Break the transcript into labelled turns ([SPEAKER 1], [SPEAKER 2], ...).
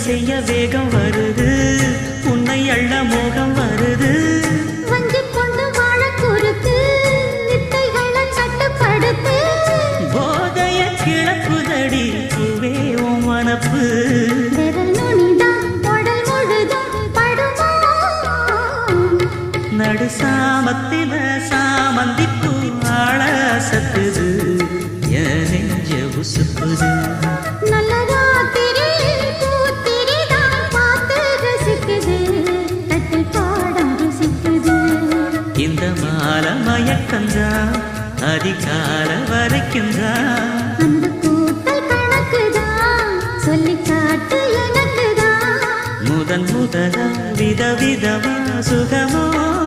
[SPEAKER 1] செய்ய வேகம் வருது, உன்னை அள்ள மோகம் வருது.
[SPEAKER 2] வஞ்சிக் கொண்டு வாழ குறுத்து, வித்தைகளை கட்டுப்படுத்து.
[SPEAKER 1] போதைய கிளப்புதடி பூவே உன் மனப்பு.
[SPEAKER 2] விரல் நுனிதான் உடல் முழுதும் படுமோ.
[SPEAKER 1] நடு சாமத்தில சாமந்திப்பூ ஆள சத்துது, என் நெஞ்ச உசுப்புது.
[SPEAKER 2] நல்ல ராத்திரி பூத்திரிதான் பார்த்து ரசிக்குது, தட்டு பாடம் ருசிக்குது.
[SPEAKER 1] இந்த மால மயக்கந்தான் அதிகால வரைக்கும்தான்.
[SPEAKER 2] அந்த கூட்டல் கணக்குதான் சொல்லி காட்டு எனக்குதான்.
[SPEAKER 1] முதன் முதலா விதவிதமா சுகமோ